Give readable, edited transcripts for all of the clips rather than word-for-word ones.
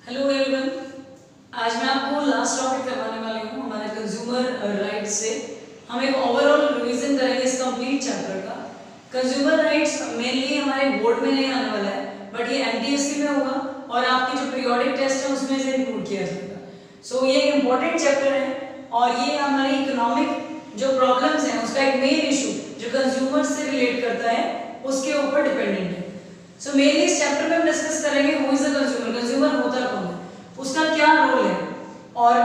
Hello everyone, आज मैं आपको लास्ट टॉपिक करवाने वाली हूँ हमारे कंज्यूमर राइट्स से। हम एक ओवरऑल रिवीजन करेंगे इस कंप्लीट चैप्टर का। कंज्यूमर राइट्स मेनली हमारे बोर्ड में नहीं आने वाला है, बट ये एमटीएससी में होगा और आपके जो पीरियोडिक टेस्ट है उसमें से इंक्लूड किया जाएगा। सो ये एक इम्पॉर्टेंट चैप्टर है और ये हमारी इकोनॉमिक जो प्रॉब्लम्स हैं उसका एक मेन इशू जो कंज्यूमर से रिलेट करता है उसके ऊपर डिपेंडेंट है। सो मेनली इस चैप्टर में हम डिस्कस करेंगे who is the consumer, consumer होता कौन है, उसका क्या रोल है और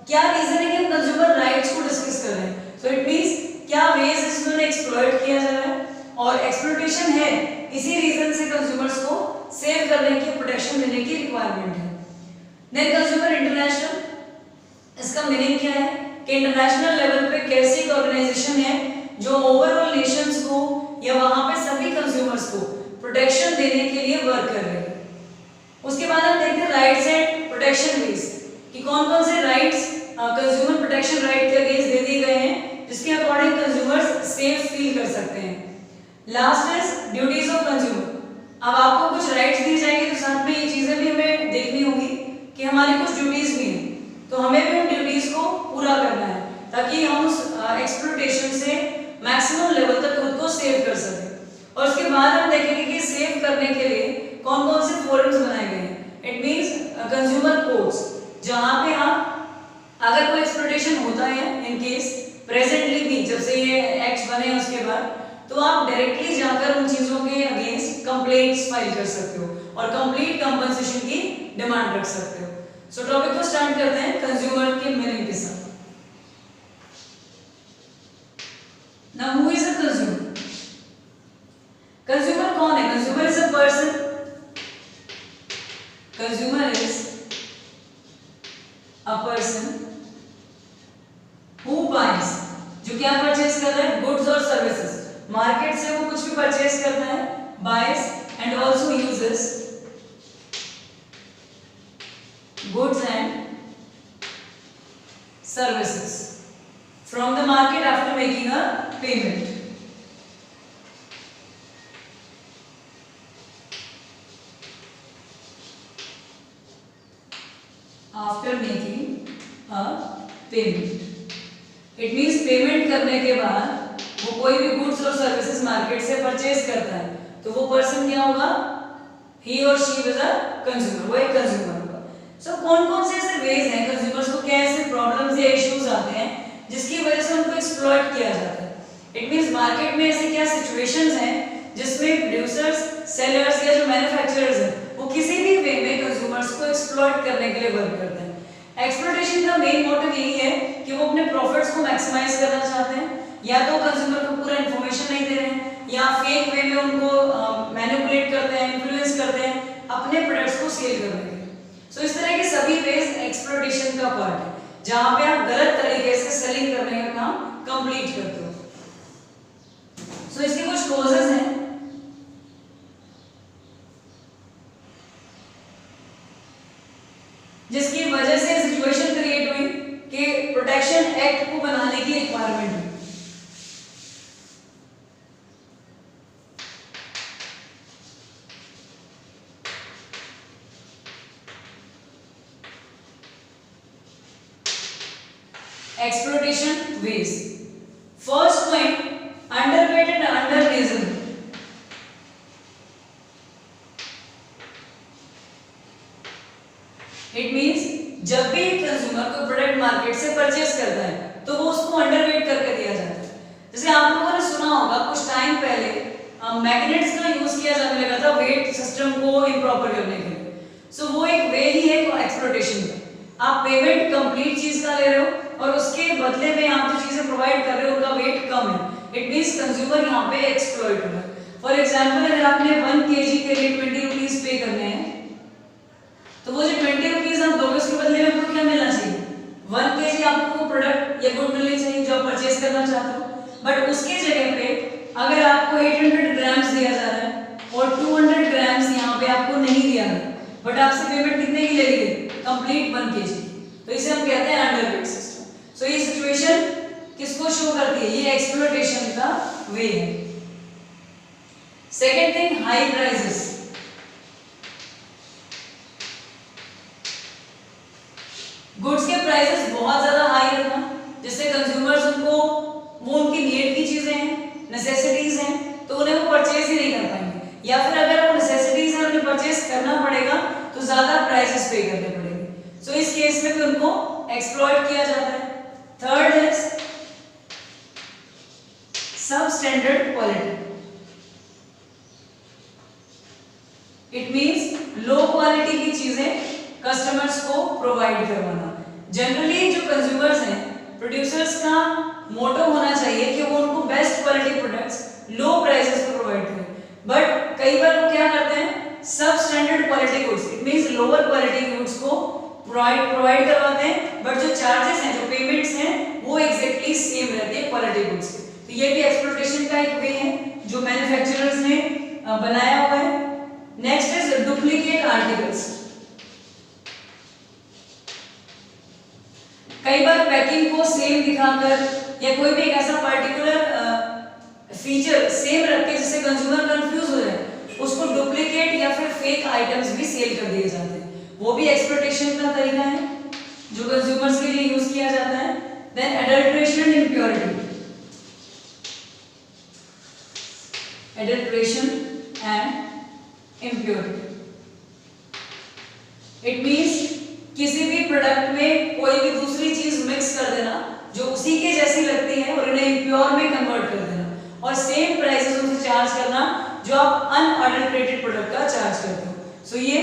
क्या रीजन है कि हम कंज्यूमर राइट्स को डिस्कस कर रहे हैं। सो इट मींस क्या वेज है जिसमें एक्सप्लॉइट किया जा रहा है और एक्सप्लॉइटेशन है, इसी रीजन से कंज्यूमर्स को सेव करने की, प्रोटेक्शन देने की रिक्वायरमेंट है। देन कंज्यूमर इंटरनेशनल, इसका मीनिंग क्या है कि इंटरनेशनल लेवल पे कैसी एक ऑर्गेनाइजेशन है जो ओवरऑल नेशंस को या वहां पे सभी कंज्यूमर्स को प्रोटेक्शन देने के लिए वर्क कर रहे हैं। उसके बाद हम देखते हैं राइट्स एंड प्रोटेक्शन वेज कि कौन कौन से राइट्स कंज्यूमर प्रोटेक्शन राइट के अगेंस्ट दे दिए गए हैं जिसके अकॉर्डिंग कंज्यूमर्स सेफ फील कर सकते हैं। Last is duties of consumer. अब आपको कुछ राइट्स दी जाएंगे तो साथ में ये चीजें भी हमें देखनी होगी कि हमारी कुछ ड्यूटीज भी हैं, तो हमें भी उन ड्यूटीज को पूरा करना है ताकि हम उस एक्सप्लॉइटेशन से मैक्सिमम लेवल तक खुद को सेव कर सकें। और उसके बाद हम देखेंगे कि सेव करने के लिए कौन कौन से फोरम्स बनाए गए हैं। इट मींस कंज्यूमर कोर्ट्स, जहां पे आप अगर कोई एक्सप्लॉइटेशन होता है इन केस प्रेजेंटली भी, जब से ये एक्ट बने उसके बाद, तो आप डायरेक्टली जाकर उन चीजों के अगेंस्ट कंप्लेंट्स फाइल कर सकते हो और कंप्लीट कंपनसेशन की डिमांड रख सकते हो। सो टॉपिक को स्टार्ट करते हैं कंज्यूमर के मीनिंग के साथ। Now who is a consumer? Consumer कौन है? Consumer is a person, consumer is a person who buys, जो क्या परचेज कर रहा है, गुड्स और सर्विसेज। मार्केट से वो कुछ भी परचेज करता है, buys and also uses goods and services from the market after making a payment. After making a payment, it means payment करने के बाद वो कोई भी गुड्स और सर्विसेज मार्केट से परचेज करता है तो वो पर्सन क्या होगा? ही और शी इज अ कंज्यूमर, वो एक कंज्यूमर। सो कौन कौन से ऐसे वेज हैं कंज्यूमर्स को क्या ऐसे प्रॉब्लम्स या इश्यूज आते हैं जिसकी वजह से उनको एक्सप्लॉइट किया जाता है। इट मींस मार्केट में ऐसे क्या सिचुएशंस हैं जिसमें प्रोड्यूसर्स, सेलर्स या जो मैन्युफैक्चरर्स हैं वो किसी भी वे में कंज्यूमर्स को एक्सप्लॉइट करने के लिए वर्क करते हैं। एक्सप्लॉइटेशन का मेन मोटिव यही है कि वो अपने प्रॉफिट्स को मैक्सिमाइज करना चाहते हैं, या तो कंज्यूमर को पूरा इन्फॉर्मेशन नहीं दे रहे हैं या फेक वे में उनको मैनिपुलेट करते हैं, इन्फ्लुएंस करते हैं अपने प्रोडक्ट्स को सेल करने के लिए। सो इस तरह के सभी वेज एक्सप्लॉइटेशन का पार्ट है जहां पे आप गलत तरीके से सेलिंग करने का काम कंप्लीट करते हो। सो इसके कुछ कॉजेस हैं। जिसकी वजह से सिचुएशन क्रिएट हुई कि प्रोटेक्शन एक्ट को बनाने की रिक्वायरमेंट है। Exploitation ways. First point, underpaid and underreasonable. It means जब भी कंज्यूमर कोई प्रोडक्ट मार्केट से परचेज करता है तो वो उसको अंडरवेट करके दिया जाता है। जैसे आप लोगों ने सुना होगा कुछ टाइम पहले मैग्नेट्स का यूज किया जाने लगा था वेट सिस्टम को इम्प्रॉपर करने के लिए। सो वो एक वे ही है एक्सप्लॉइटेशन का। आप पेमेंट कंप्लीट चीज का ले रहे हो और उसके बदले में आप जो चीजें प्रोवाइड कर रहे हो उनका वेट कम है। इट मींस कंज्यूमर यहाँ पे एक्सप्लॉइट हो रहा है। फॉर एग्जांपल अगर आपने 1 kg के लिए 20 रुपीज पे करने हैं तो वो जो 20 रुपीज आप दोगे उसके बदले में आपको क्या मिलना चाहिए? 1 kg आपको प्रोडक्ट या गुड मिलनी चाहिए जो आप परचेज करना चाहते हो। बट उसके जगह पे अगर आपको 800 ग्राम्स दिया जा रहा है और 200 ग्राम्स यहाँ पे आपको नहीं दिया है, बट आपसे पेमेंट कितने की ले ली गई? Complete 1 kg। तो इसे हम कहते हैं अंडरवेट सिस्टम। सो ये सिचुएशन किसको शो करती है? ये एक्सप्लॉइटेशन का वे है। Second thing, high prices. बहुत ज़्यादा हाई रखना, जिससे कंज्यूमर्स उनको, वो उनकी नीड की चीज़ें हैं, नेसेसिटीज़ हैं, तो उन्हें वो परचेज ही नहीं कर पाएंगे, या फिर अगर वो नेसेसिटीज़ हैं उन्हें परचेज करना पड़ेगा तो ज़्यादा प्राइसेस पे करने पड़ेंगे। सो इस केस में भी उनको एक्सप्लॉइट किया जाता है। थर्ड इज सब standard quality. It means low quality की चीजें कस्टमर्स को प्रोवाइड करवाना। जनरली जो कंज्यूमर्स हैं, प्रोड्यूसर्स का मोटो होना चाहिए कि वो उनको best quality products low prices पे प्रोवाइड करें, बट कई बार वो क्या करते हैं, सब standard quality goods, it means lower quality goods को प्रोवाइड करवाते हैं, बट जो चार्जेस हैं, जो पेमेंट्स हैं, वो एग्जैक्टली सेम रहती है क्वालिटी गुड्स की। तो ये भी एक्सप्लॉइटेशन का एक वे है जो मैन्युफैक्चरर्स ने बनाया हुआ है। Next is duplicate articles. कई बार पैकिंग को सेम दिखाकर या कोई भी एक ऐसा पर्टिकुलर फीचर सेम रख के जिससे कंज्यूमर कंफ्यूज हो जाए, उसको डुप्लीकेट या फिर फेक आइटम्स भी सेल कर दिए जाते हैं, वो भी एक्सप्लॉइटेशन का तरीका है जो कंज्यूमर्स के लिए यूज किया जाता है। Then adulteration and impurity. Adulteration and impurity, it means किसी भी प्रोडक्ट में कोई भी दूसरी चीज मिक्स कर देना जो उसी के जैसी लगती है और इन्हें इम्प्योर में कन्वर्ट कर देना और सेम प्राइसेस उनसे चार्ज करना जो आप अनअडल्ट्रेटेड प्रोडक्ट का चार्ज करते हो। सो ये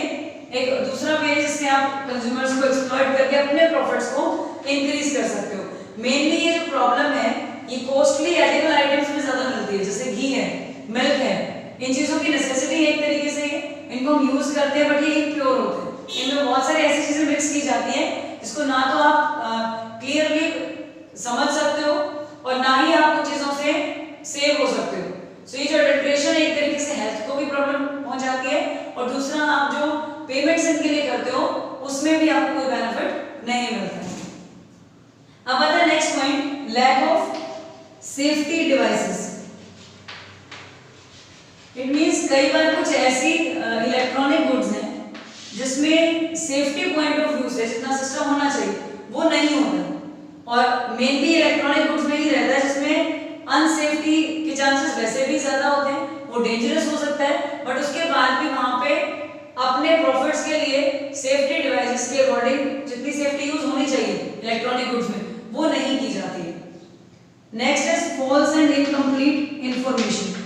एक दूसरा वे है जिससे आप कंज्यूमर्स को एक्सप्लॉइट करके अपने प्रॉफिट्स को इंक्रीज कर सकते हो। मेनली ये जो प्रॉब्लम है ये कॉस्टली एडिबल आइटम्स में ज्यादा मिलती है, जैसे घी है, मिल्क है, इन चीजों की नेसेसिटी एक तरीके से है, इनको हम यूज करते हैं बट ये इम्प्योर होते हैं, इनमें बहुत सारी ऐसी चीजें मिक्स की जाती हैं जिसको ना तो आप क्लियरली समझ सकते हो और ना ही आप उन चीजों से सेव हो सकते हो। सो ये जो एडल्ट्रेशन है एक तरीके से हेल्थ को भी प्रॉब्लम पहुंचाती है और दूसरा आप जो पेमेंट्स इनके लिए करते हो उसमें भी आपको कोई बेनिफिट नहीं मिलता है। अब आता है next point, lack of safety devices. It means कई बार कुछ ऐसी इलेक्ट्रॉनिक गुड्स हैं जिसमें सेफ्टी पॉइंट ऑफ व्यू से जितना सिस्टम होना चाहिए वो नहीं होता और मेनली इलेक्ट्रॉनिक गुड्स में ही रहता है जिसमें अनसेफ्टी के चांसेस वैसे भी ज्यादा होते हैं, वो डेंजरस हो सकता है, बट उसके बाद भी वहां पे अपने प्रॉफिट्स के लिए सेफ्टी डिवाइसेस के अकॉर्डिंग जितनी सेफ्टी यूज होनी चाहिए इलेक्ट्रॉनिक गुड्स में वो नहीं की जाती है। Next is false and incomplete information.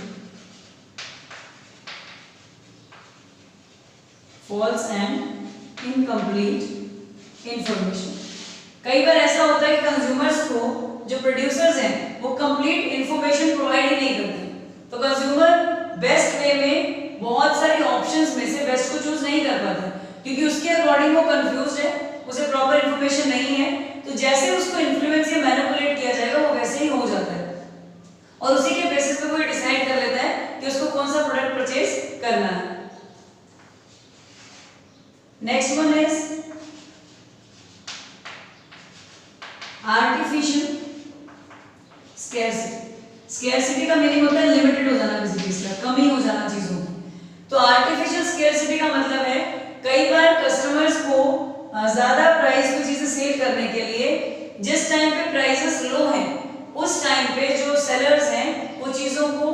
False and incomplete information, कई बार ऐसा होता है कि कंज्यूमर्स को जो प्रोड्यूसर्स हैं वो कंप्लीट इंफॉर्मेशन प्रोवाइड ही नहीं करते, तो कंज्यूमर बेस्ट वे में बहुत सारी ऑप्शंस में से बेस्ट को चूज नहीं कर पाता क्योंकि उसके अकॉर्डिंग वो कंफ्यूज्ड है, उसे प्रॉपर इंफॉर्मेशन नहीं है, तो जैसे उसको इन्फ्लुएंस या मैनिपुलेट किया जाएगा वो वैसे ही हो जाता है और उसी के बेसिस पे वो डिसाइड कर लेता है कि उसको कौन सा प्रोडक्ट परचेज करना है। Next one is artificial scarcity. Scarcity का मीनिंग होता है लिमिटेड हो जाना किसी चीज का, कमी हो जाना चीजों की। तो आर्टिफिशियल स्कैरसिटी का मतलब है कई बार कस्टमर्स को ज्यादा प्राइस पे चीजें सेल करने के लिए जिस टाइम पे प्राइसेस लो हैं उस टाइम पे जो सेलर्स हैं वो चीजों को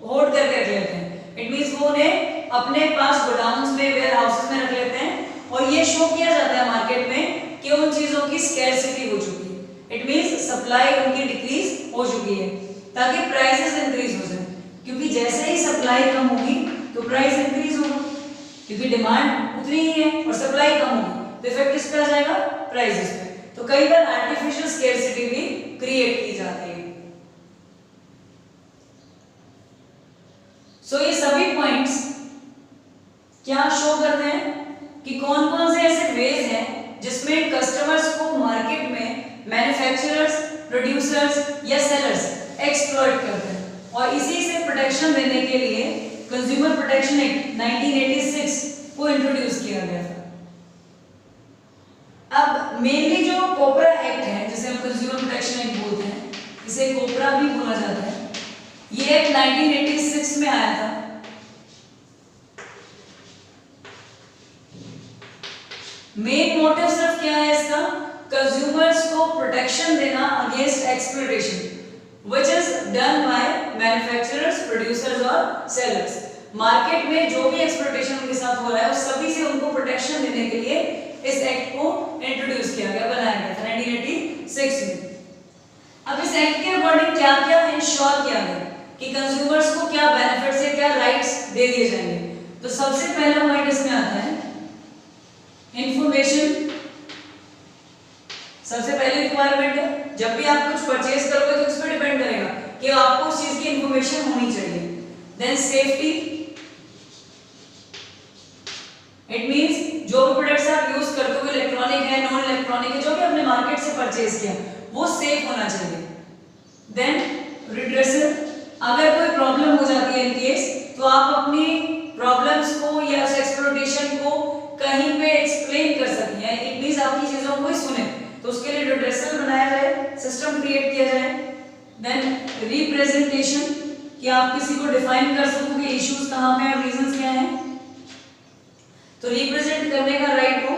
होल्ड करके रख लेते हैं। इट मींस वो उन्हें अपने पास गोडाउन्स में, वेयर हाउसेस में रख लेते हैं और ये शो किया जाता है मार्केट में कि उन चीजों की स्कैरसिटी हो चुकी है। इट मींस सप्लाई उनकी डिक्रीज हो चुकी है ताकि प्राइसेस इंक्रीज हो जाए, क्योंकि जैसे ही सप्लाई कम होगी तो प्राइस इंक्रीज होगा क्योंकि डिमांड उतनी ही है और सप्लाई कम होगी तो इफेक्ट किस पे आ जाएगा, प्राइसेस पे। तो कई बार आर्टिफिशियल स्कैरसिटी भी क्रिएट की जाती है। सो ये सभी पॉइंट्स क्या शो करते हैं कि कौन कौन से ऐसे वेज हैं जिसमें कस्टमर्स को मार्केट में मैन्युफैक्चरर्स, प्रोड्यूसर्स या सेलर्स एक्सप्लॉइट करते हैं और इसी से प्रोटेक्शन देने के लिए कंज्यूमर प्रोटेक्शन एक्ट 1986 को इंट्रोड्यूस किया गया था। अब मेनली जो कोपरा एक्ट है जिसे हम कंज्यूमर प्रोटेक्शन एक्ट बोलते हैं, इसे कोपरा भी बोला जाता है, ये एक्ट 1986 में आया था। मेन मोटिव सिर्फ क्या है इसका, कंज्यूमर्स को प्रोटेक्शन देना against exploitation which is done by manufacturers, producers और sellers। मार्केट में जो भी एक्सप्लॉयटेशन उनके साथ हो रहा है उस सभी से उनको प्रोटेक्शन देने के लिए इस एक्ट को इंट्रोड्यूस किया गया, बनाया गया था 1986 में। अब इस एक्ट के अकॉर्डिंग क्या क्या इंश्योर किया गया कि कंज्यूमर्स को क्या बेनिफिट्स है, क्या राइट्स दे दिए जाएंगे। तो सबसे पहला पॉइंट इसमें आता है इंफॉर्मेशन। सबसे पहली रिक्वायरमेंट है, जब भी आप कुछ परचेज करोगे तो इस पर डिपेंड करेगा कि आपको उस चीज की इंफॉर्मेशन होनी चाहिए। देन सेफ्टी, इट मींस जो भी प्रोडक्ट्स आप यूज करते हो, इलेक्ट्रॉनिक है, नॉन इलेक्ट्रॉनिक है, जो भी आपने मार्केट से परचेज किया वो सेफ होना चाहिए। देन रिड्रेसल, अगर कोई प्रॉब्लम हो जाती है इन केस, तो आप अपनी प्रॉब्लम्स को या उस एक्सप्लॉयटेशन को कहीं पे एक्सप्लेन कर सकते हैं। इट मींस आपकी चीजों को ही सुने, तो उसके लिए रिड्रेसल बनाया जाए, सिस्टम क्रिएट किया जाए। देन रिप्रेजेंटेशन, कि आप किसी को डिफाइन कर सको कि इश्यूज कहां पे और रीजंस क्या हैं, तो रिप्रेजेंट करने का राइट हो।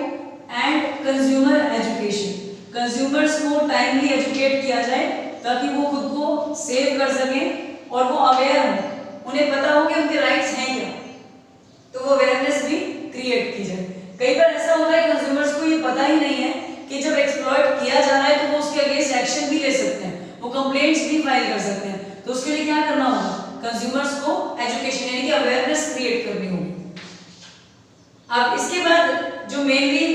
एंड कंज्यूमर एजुकेशन, कंज्यूमर्स को टाइमली एजुकेट किया जाए ताकि वो खुद को सेव कर सकें और वो अवेयर हो, उन्हें पता हो कि उनके राइट्स हैं क्या, तो वो अवेयरनेस भी क्रिएट की जाए। कई बार ऐसा होता है कंज्यूमर्स को ये पता ही नहीं है कि जब एक्सप्लॉइट किया जा रहा है तो वो उसके अगेंस्ट एक्शन भी ले सकते हैं, वो कंप्लेंट्स भी फाइल कर सकते हैं। तो उसके लिए क्या करना होगा, कंज्यूमर्स को एजुकेशन यानी कि अवेयरनेस क्रिएट करनी होगी। अब इसके बाद जो मेनली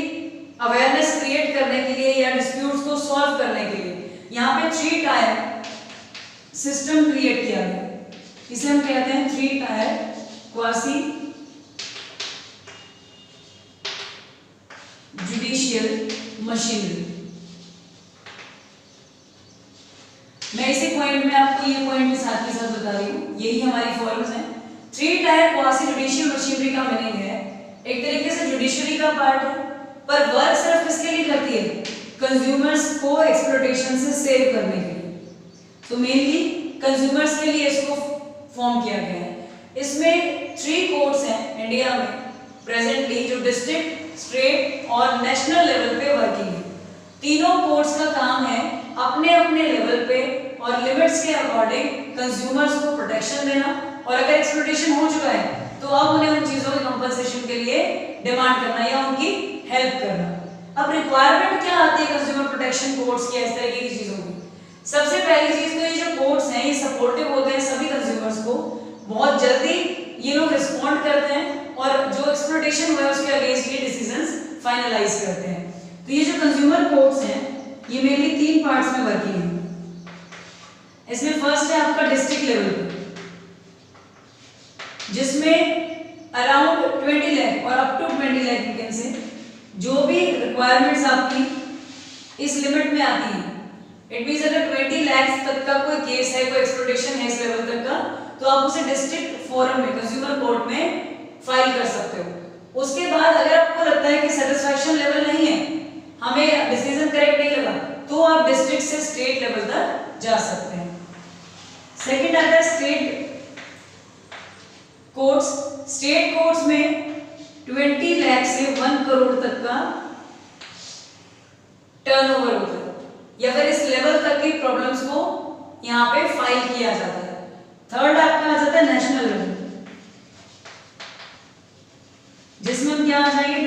अवेयरनेस क्रिएट करने के लिए या डिस्प्यूट्स को सॉल्व करने के लिए यहाँ पे 3 टायर सिस्टम क्रिएट किया गया, इसे हम कहते हैं 3 टायर क्वासी जुडिशियल मशीनरी। मैं इसी पॉइंट में आपको ये पॉइंट के साथ बता रही हूँ, यही हमारी फॉर्म्स हैं। 3 टायर क्वासी जुडिशियल मशीनरी का मीनिंग है एक तरीके से जुडिशरी का पार्ट है, पर वर्क सिर्फ किसके लिए करती है, कंज्यूमर्स को एक्सप्लॉयटेशन से सेव करने के लिए। तो मेनली कंज्यूमर्स के लिए इसको फॉर्म किया गया है। इसमें 3 कोर्ट्स हैं इंडिया में प्रेजेंटली, जो डिस्ट्रिक्ट, स्टेट और नेशनल लेवल पे वर्किंग है। तीनों कोर्ट्स का काम है अपने अपने लेवल पे और लिमिट्स के अकॉर्डिंग कंज्यूमर्स को प्रोटेक्शन देना, और अगर एक्सप्लॉयटेशन हो चुका है तो अब उन्हें उन चीजों के कंपनसेशन के लिए डिमांड करना या उनकी हेल्प करना। अब रिक्वायरमेंट क्या आती है कंज्यूमर प्रोटेक्शन कोर्ट्स की, इस तरह की चीजों की। सबसे पहली चीज तो ये जो कोर्ट्स हैं ये सपोर्टिव होते हैं सभी कंज्यूमर्स को, बहुत जल्दी ये लोग रिस्पॉन्ड करते हैं और जो एक्सप्लॉयटेशन हुआ है उसके अगेंस्ट ये डिसीजंस फाइनलाइज करते हैं। तो ये जो कंज्यूमर कोर्ट्स हैं ये मेनली 3 पार्ट्स में वर्किंग है। इसमें फर्स्ट है आपका डिस्ट्रिक्ट लेवल पे, जिसमें अराउंड 20 लाख और up to 20 lakh you can say जो भी रिक्वायरमेंट्स आपकी इस लिमिट में आती हैं। इट मींस अगर 20 लाख तक का कोई केस है, कोई एक्सप्लॉयटेशन है इस लेवल तक का, तो आप उसे डिस्ट्रिक्ट फोरम में, कंज्यूमर कोर्ट में फाइल कर सकते हो। उसके बाद अगर आपको लगता है कि सेटिस्फैक्शन लेवल नहीं है, हमें डिसीजन करेक्ट नहीं लगा, तो आप डिस्ट्रिक्ट से स्टेट लेवल तक जा सकते हैं। सेकंड आता है स्टेट कोर्ट्स। स्टेट कोर्ट्स में 20 लाख से 1 करोड़ तक का टर्नओवर होता है, या फिर इस लेवल तक की प्रॉब्लम्स को यहाँ पे फाइल किया जाता है। थर्ड आपका आ जाता है नेशनल लेवल, जिसमें हम क्या आ जाएंगे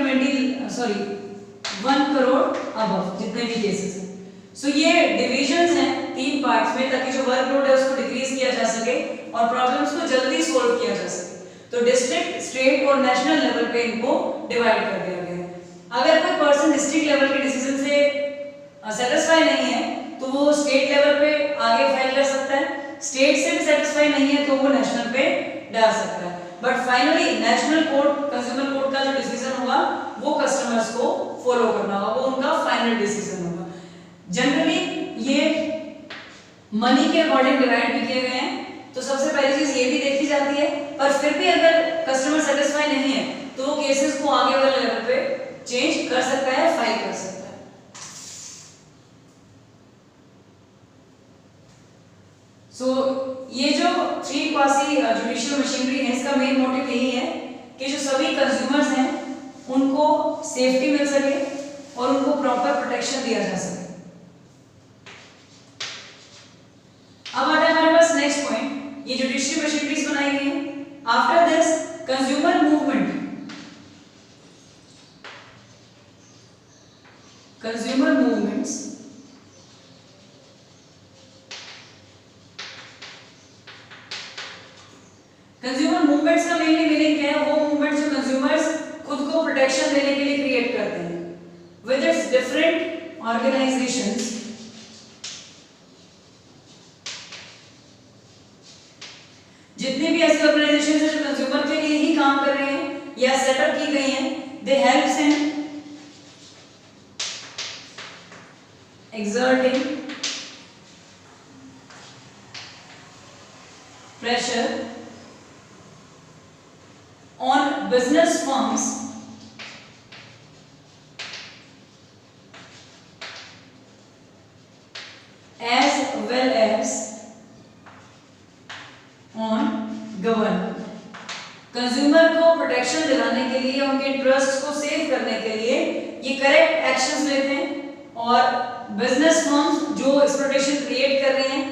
1 करोड़ अबव जितने भी केसेस हैं। सो ये डिविजन्स हैं 3 पार्ट्स में, ताकि जो वर्कलोड है उसको डिक्रीज किया जा सके और प्रॉब्लम्स को जल्दी सोल्व किया जा सके। तो डिस्ट्रिक्ट, स्टेट और नेशनल लेवल पे इनको डिवाइड कर दिया गया है। अगर कोई पर्सन डिस्ट्रिक्ट लेवल के डिसीजन से सेटिस्फाई नहीं है तो वो स्टेट लेवल पे आगे फाइल कर सकता है, स्टेट से भी सेटिस्फाई नहीं है तो वो नेशनल पे डाल सकता है। But finally national court, consumer court का जो डिसीजन होगा वो कस्टमर्स को फॉलो करना होगा, वो उनका फाइनल डिसीजन होगा। जनरली ये मनी के अकॉर्डिंग डिवाइड भी किए गए हैं, तो सबसे पहली चीज ये भी देखी जाती है, पर फिर भी अगर कस्टमर सेटिस्फाई नहीं है तो वो केसेस को आगे वाले लेवल पे चेंज कर सकता है, फाइल कर सकता है। ये जो 3 क्वासी जुडिशियल मशीनरी है, इसका मेन मोटिव यही है कि जो सभी कंज्यूमर्स हैं उनको सेफ्टी मिल सके और उनको प्रॉपर प्रोटेक्शन दिया जा सके। अब आता है हमारे पास नेक्स्ट पॉइंट, ये जुडिशियल मशीनरीज बनाई गई है। After this consumer movement, consumer movements consumer movements का मेनली मीनिंग क्या है? वो मूवमेंट जो कंज्यूमर्स खुद को प्रोटेक्शन देने के लिए क्रिएट करते हैं विद इट्स डिफरेंट ऑर्गेनाइजेशंस जितनी भी ऐसी ऑर्गेनाइजेशन है जो कंज्यूमर के लिए ही काम कर रहे हैं या सेटअप की गई हैं, दे helps in exerting pressure on business firms as well as on government। Consumer को प्रोटेक्शन दिलाने के लिए, उनके इंटरेस्ट को सेव करने के लिए ये करेक्ट एक्शंस लेते हैं, और बिजनेस फर्म्स जो एक्सप्लॉयटेशन क्रिएट कर रहे हैं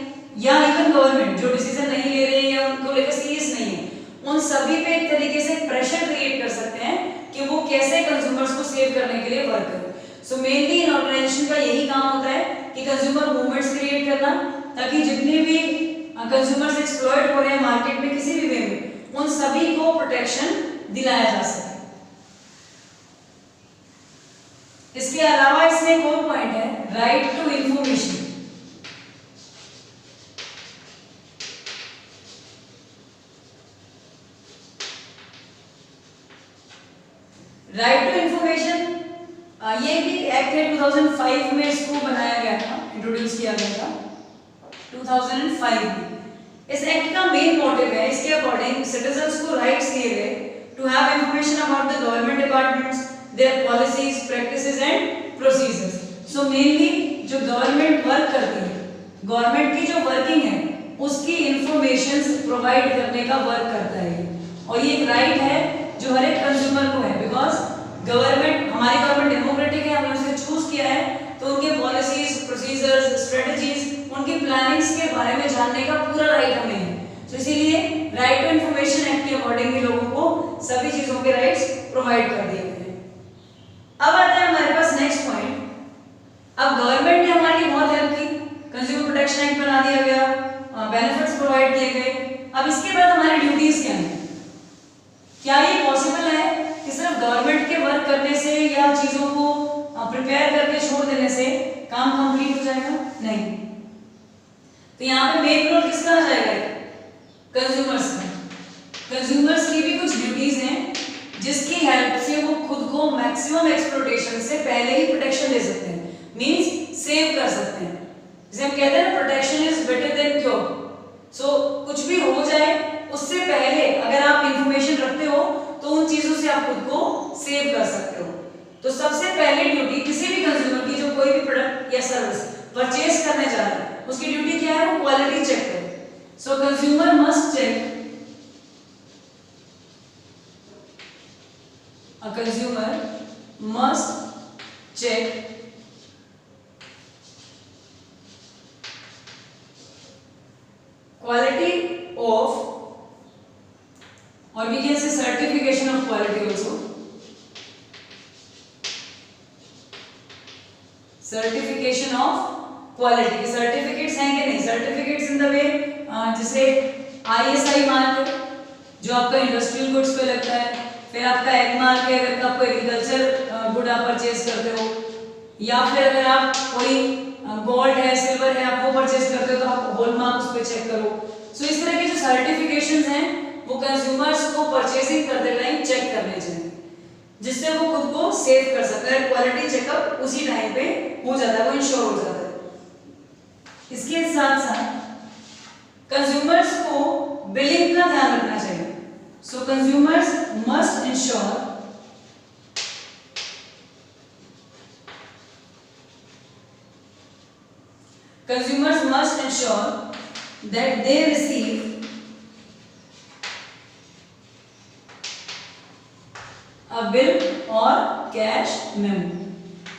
या इवन गवर्नमेंट जो डिसीजन नहीं ले रहे हैं या उनको लेकर सीरियस नहीं है, उन सभी पे एक तरीके से प्रेशर क्रिएट कर सकते हैं कि वो कैसे कंज्यूमर्स को सेव करने के लिए वर्क करें। सो मेनली इन ऑर्गेनाइजेशन का यही काम होता है कि कंज्यूमर मूवमेंट्स क्रिएट करना, ताकि जितने भी कंज्यूमर्स एक्सप्लॉइट हो रहे हैं मार्केट में किसी भी वे में, उन सभी को प्रोटेक्शन दिलाया जा सके। इसके अलावा इसमें एक और पॉइंट है, right to information. Right to information ये भी एक्ट है 2005 में इसको बनाया गया था, इंट्रोड्यूस किया गया था 2005 में। इस एक्ट का मेन मोटिव है, इसके अकॉर्डिंग सिटीजंस को राइट्स दिए गए to have information about the government departments, their policies, practices and procedures। so mainly जो गवर्नमेंट वर्क करती है, गवर्नमेंट की जो वर्किंग है उसकी इंफॉर्मेशंस प्रोवाइड करने का वर्क करता है, और ये एक राइट है जो हर एक कंज्यूमर को है, बिकॉज गवर्नमेंट, हमारी गवर्नमेंट डेमोक्रेटिक है, हमने उसे चूज किया है, तो उनके पॉलिसीज, प्रोसीजर्स, स्ट्रेटजीज, उनकी प्लानिंग्स के बारे में जानने का पूरा राइट हमें है। तो इसीलिए राइट टू इंफॉर्मेशन एक्ट के अकॉर्डिंग भी लोगों को सभी चीजों के राइट्स प्रोवाइड कर दिए गए। अब आता है हमारे पास नेक्स्ट पॉइंट। अब गवर्नमेंट ने हमारी बहुत हेल्प की, कंज्यूमर प्रोटेक्शन एक्ट बना दिया गया, बेनिफिट्स प्रोवाइड किए गए। अब इसके बाद हमारी ड्यूटीज क्या हैं? क्या ये पॉसिबल है कि सिर्फ गवर्नमेंट के वर्क करने से या चीजों को प्रिपेयर करके छोड़ देने से काम कंप्लीट हो जाएगा? नहीं। तो यहाँ पे मेन रोल किसका आ जाएगा? कंज्यूमर्स का। कंज्यूमर्स की भी कुछ ड्यूटीज हैं जिसकी हेल्प से वो खुद को मैक्सिमम एक्सप्लॉयटेशन से पहले ही प्रोटेक्शन दे सकते हैं, मींस सेव कर सकते हैं। जैसे हम कहते हैं ना, protection is better than cure. So कुछ भी हो जाए उससे पहले अगर आप इंफॉर्मेशन रखते हो तो उन चीजों से आप खुद को सेव कर सकते हो। तो सबसे पहली ड्यूटी किसी भी कंज्यूमर की जो कोई भी प्रोडक्ट या सर्विस परचेज करने जा रहा है, उसकी ड्यूटी क्या है? वो क्वालिटी चेक करे। So consumer must check, a consumer must check quality of, or we can say certification of quality also, certification of quality। Certificates हैं कि नहीं? सर्टिफिकेट्स इन द वे जैसे ISI मार्क जो आपका इंडस्ट्रियल गुड्स पे लगता है, फिर आपका एग मार्क है अगर आपको एग्रीकल्चर गुड आप परचेज करते हो, या फिर अगर आप कोई गोल्ड है, सिल्वर है, आप वो परचेज करते हो तो आप होल मार्क उस पे चेक करो। सो इस तरह के जो सर्टिफिकेशंस हैं वो कंज्यूमर्स को परचेजिंग करते टाइम चेक करने चाहिए, जिससे वो खुद को सेव कर सकता है। क्वालिटी चेकअप उसी टाइम पे हो जाता है, वो इंश्योर हो जाता है। इसके साथ साथ कंज्यूमर्स को बिलिंग का ध्यान रखना चाहिए। So consumers must ensure that they receive a bill or cash memo।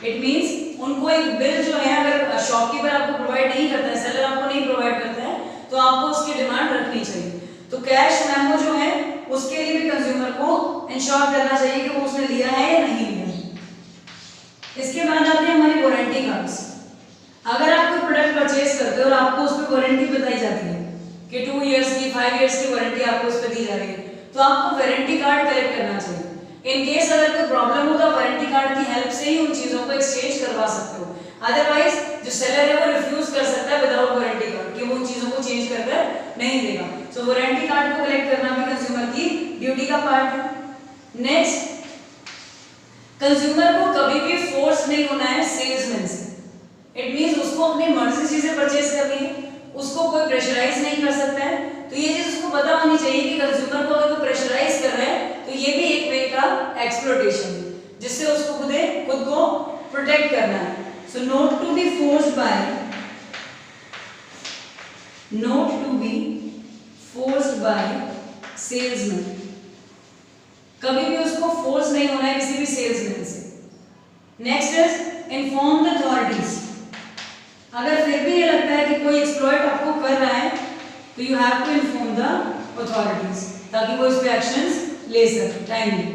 It means उनको एक बिल जो है अगर शॉपकीपर आपको प्रोवाइड नहीं करता है, सेलर आपको नहीं प्रोवाइड करता है, तो आपको उसकी डिमांड रखनी चाहिए। तो कैश मेमो जो है उसके लिए भी कंज्यूमर को इंश्योर करना चाहिए कि वो उसने लिया है या नहीं लिया है। इसके बाद आते हैं हमारी वारंटी कार्ड्स। अगर आप कोई प्रोडक्ट परचेज करते हो और आपको उस पर वारंटी बताई जाती है कि 2 इयर्स की 5 इयर्स की वारंटी आपको उस पर दी जा रही है, तो आपको वारंटी कार्ड कलेक्ट करना चाहिए। इन केस अगर कोई प्रॉब्लम हो तो वारंटी कार्ड की हेल्प से ही उन चीजों को एक्सचेंज करवा सकते हो, अदरवाइज जो सेलर है वो रिफ्यूज कर सकता है विदाउट वारंटी कार्ड कि वो उन चीजों को चेंज कर नहीं देगा। सो वारंटी कार्ड को कलेक्ट करना भी कंज्यूमर की ड्यूटी का पार्ट है। नेक्स्ट, कंज्यूमर को कभी भी फोर्स नहीं होना है सेल्समैन से। इट मींस उसको अपनी मर्जी से चीजें परचेज करनी है, उसको कोई प्रेशराइज नहीं कर सकता है। तो ये चीज उसको पता होनी चाहिए कि कंज्यूमर को अगर कोई प्रेशराइज कर रहा है तो ये भी एक वे का एक्सप्लॉइटेशन है, जिससे उसको खुद को प्रोटेक्ट करना है। So not to be forced by salesman. कभी भी उसको फोर्स नहीं होना है किसी भी सेल्समैन से। Next is inform the authorities. अगर फिर भी ये लगता है कि कोई एक्सप्लॉइट आपको कर रहा है तो you have to inform the authorities ताकि वो इस पे एक्शंस ले सके टाइमली।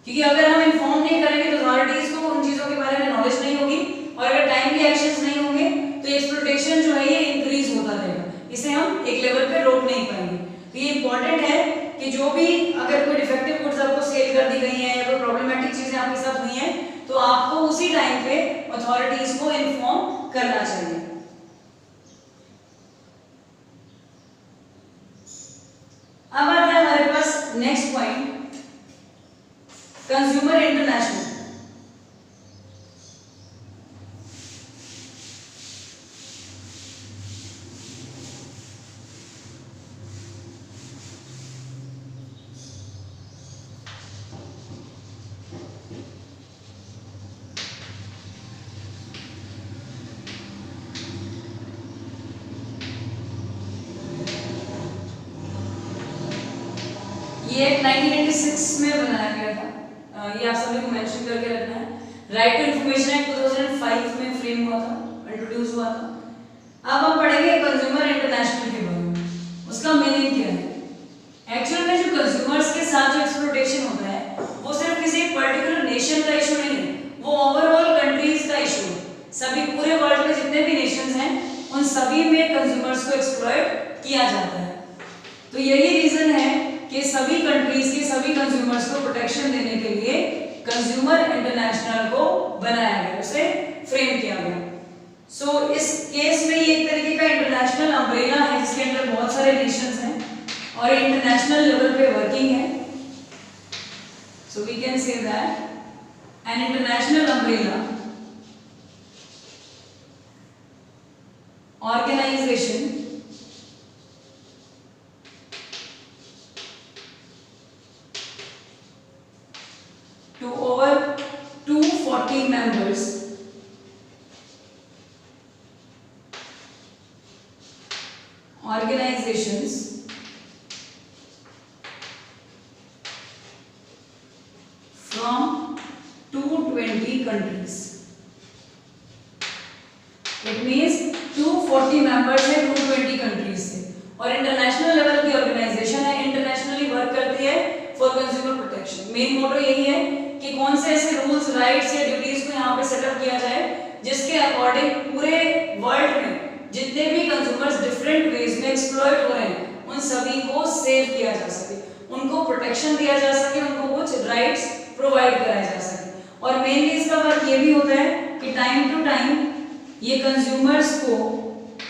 क्योंकि अगर हम इन्फॉर्म नहीं करेंगे तो अथॉरिटीज को उन चीजों के बारे में नॉलेज नहीं होगी, और अगर टाइमली एक्शंस नहीं होंगे तो एक्सप्लॉइटेशन जो है ये इंक्रीज होता रहेगा, इसे हम एक लेवल पे रोक नहीं पाएंगे। तो ये इंपॉर्टेंट है कि जो भी अगर कोई डिफेक्टिव गुड्स आपको सेल कर दी गई है या कोई प्रॉब्लमेटिक चीजें आपके साथ हुई हैं तो आपको उसी टाइम पे अथॉरिटीज को इन्फॉर्म करना चाहिए। अब आता है हमारे पास नेक्स्ट पॉइंट, कंज्यूमर इंटरनेशनल। ये 1986 में बनाया गया था, ये आप सभी को मेंशन करके रखना है। राइट टू इंफॉर्मेशन एक्ट 2005 में फ्रेम हुआ था, इंट्रोड्यूस हुआ था। अब हम पढ़ेंगे कंज्यूमर इंटरनेशनल के बारे में, उसका मीनिंग क्या है। एक्चुअल में जो कंज्यूमर्स के साथ जो एक्सप्लॉइटेशन होता है वो सिर्फ किसी पर्टिकुलर नेशन का इशू नहीं है, वो ओवरऑल कंट्रीज का इशू है। सभी पूरे वर्ल्ड में जितने भी नेशंस हैं उन सभी में कंज्यूमर्स को एक्सप्लॉइट किया जाता है। तो यही रीजन है कि सभी कंट्रीज के सभी कंज्यूमर्स को प्रोटेक्शन देने के लिए कंज्यूमर इंटरनेशनल को बनाया गया, उसे फ्रेम किया गया। सो इस केस में ये एक तरीके का इंटरनेशनल अम्ब्रेला है जिसके अंदर बहुत सारे नेशंस हैं और इंटरनेशनल लेवल पे वर्किंग है। So we can say that an international umbrella organisation to over 240 members organizations from 220 countries. It means 240 members है 220 countries से, और इंटरनेशनल लेवल की ऑर्गेनाइजेशन है, इंटरनेशनली वर्क करती है for consumer protection. Main motto यही है कि कौन से ऐसे रूल्स, राइट्स या ड्यूटीज को यहाँ पे सेटअप किया जाए जिसके अकॉर्डिंग पूरे वर्ल्ड में जितने भी कंज्यूमर्स डिफरेंट वेज में एक्सप्लॉइट हो रहे हैं उन सभी को सेव किया जा सके, उनको प्रोटेक्शन दिया जा सके, उनको कुछ राइट्स प्रोवाइड कराए जा सके। और मेनली इसका वर्क ये भी होता है कि टाइम टू टाइम ये कंज्यूमर्स को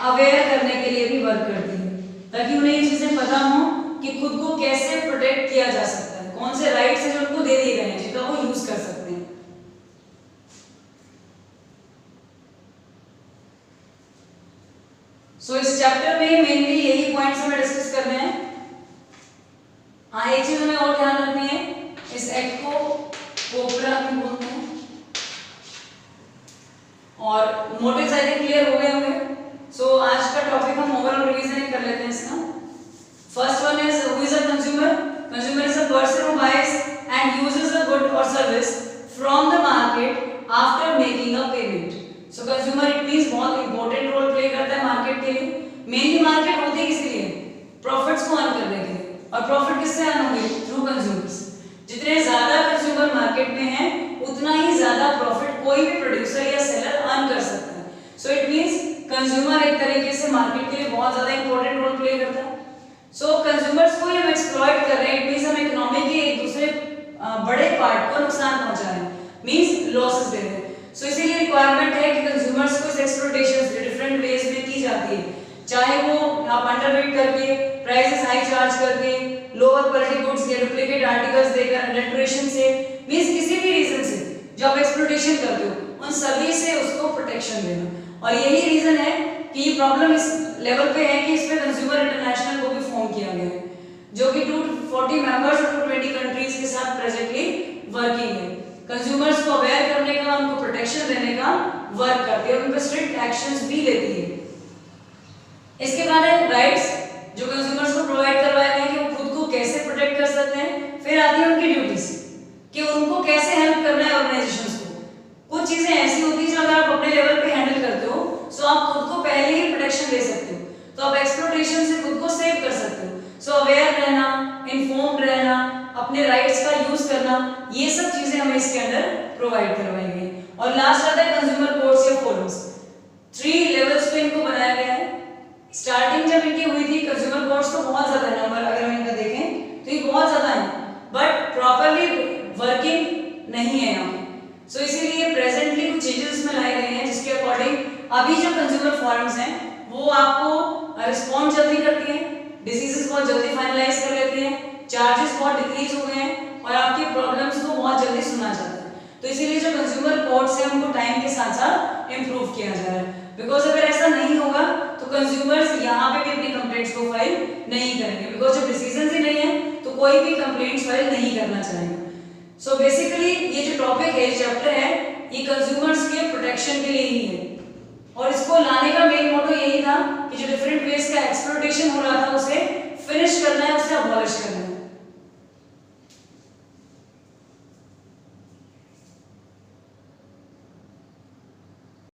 अवेयर करने के लिए भी वर्क करती है, ताकि उन्हें ये चीजें पता हो कि खुद को कैसे प्रोटेक्ट किया जा सकता है, कौन से राइट्स हैं जो उनको दे दिए गए हैं जिनका वो यूज कर सकते हैं। सो इस चैप्टर में मेनली यही पॉइंट्स हमें डिस्कस करने हैं। हाँ, एक चीज हमें और ध्यान रखनी है, इस एक्ट को कोपरा भी बोलते हैं, और मोटिव्स आई थिंक क्लियर हो गए होंगे। सो आज का टॉपिक हम ओवरऑल रिवीजन कर लेते हैं इसका। First one is who is a consumer? Consumer is a person who buys and uses a good or service from the market after कोई भी प्रोड्यूसर या सेलर अर्न कर सकता है। सो इट मींस कंज्यूमर एक तरीके से मार्केट के लिए बहुत ज्यादा इंपॉर्टेंट रोल प्ले करता है। सो कंज्यूमर्स को हम एक्सप्लॉइट कर रहे हैं, इट मींस हम इकोनॉमी के एक दूसरे बड़े पार्ट को नुकसान पहुंचा रहे हैं, मींस लॉसेस दे रहे हैं। सो इसीलिए रिक्वायरमेंट है कि कंज्यूमर्स को इस एक्सप्लॉइटेशन डिफरेंट वेज में की जाती है, चाहे वो आप अंडरबिड करके, प्राइसेस हाई चार्ज करके, लोअर क्वालिटी गुड्स या डुप्लीकेट आर्टिकल्स देकर, अडल्ट्रेशन से, मींस किसी भी रीजन से जो आप एक्सप्लॉइटेशन करते हो उन सभी से उसको प्रोटेक्शन देना। और यही रीजन है कि ये प्रॉब्लम इस लेवल पे है कि इस पे कंज्यूमर इंटरनेशनल को भी फॉर्म किया गया है, जो कि 240 मेंबर्स और 220 कंट्रीज के साथ प्रेजेंटली वर्किंग है। कंज्यूमर्स को अवेयर करने का, उनको प्रोटेक्शन देने का वर्क करती है और उन पे स्ट्रिक्ट एक्शंस भी लेती है। इसके बाद है राइट्स, जो कंज्यूमर्स को प्रोवाइड करवाए गए हैं कि वो खुद को कैसे प्रोटेक्ट कर सकते हैं। फिर आती है उनकी ड्यूटीज कि उनको कैसे हेल्प करना है ऑर्गेनाइजेशंस को। कुछ चीजें ऐसी होती है जो अगर आप अपने लेवल पे हैंडल करते हो सो आप खुद को पहले ही प्रोटेक्शन दे सकते हो, तो आप एक्सप्लॉइटेशन से खुद को सेव कर सकते हो। सो अवेयर रहना, इन्फॉर्म्ड रहना, अपने राइट्स का यूज करना, ये सब चीजें हमें इसके अंदर प्रोवाइड करवाई गई। और लास्ट आता है कंज्यूमर कोर्ट्स या फोरम्स। 3 लेवल्स पे इनको बनाया गया है। स्टार्टिंग जब इनकी हुई थी कंज्यूमर कोर्ट्स तो बहुत ज्यादा नंबर अगर हम इनका देखें तो ये बहुत ज्यादा है, बट प्रॉपर्ली वर्किंग नहीं है यहाँ पे। सो इसीलिए प्रेजेंटली कुछ चेंजेस इसमें लाए गए हैं जिसके अकॉर्डिंग अभी जो कंज्यूमर फोरम्स हैं वो आपको रिस्पॉन्ड जल्दी करती हैं, डिसीजेस बहुत जल्दी फाइनलाइज कर लेती हैं, चार्जेस बहुत डिक्रीज हो गए हैं और आपकी प्रॉब्लम्स को बहुत जल्दी सुना जाता है। तो इसीलिए जो कंज्यूमर कोर्ट्स है उनको टाइम के साथ साथ इंप्रूव किया जा रहा है, बिकॉज अगर ऐसा नहीं होगा तो कंज्यूमर्स यहाँ पे भी अपनी कंप्लेंट्स को फाइल नहीं करेंगे, बिकॉज जब डिसीजंस ही नहीं है तो कोई भी कंप्लेंट्स फाइल नहीं करना चाहेगा। सो बेसिकली ये जो टॉपिक है, चैप्टर है, ये कंज्यूमर्स के प्रोटेक्शन के लिए ही है और इसको लाने का मेन मोटो यही था कि जो डिफरेंट वेज का एक्सप्लॉइटेशन हो रहा था उसे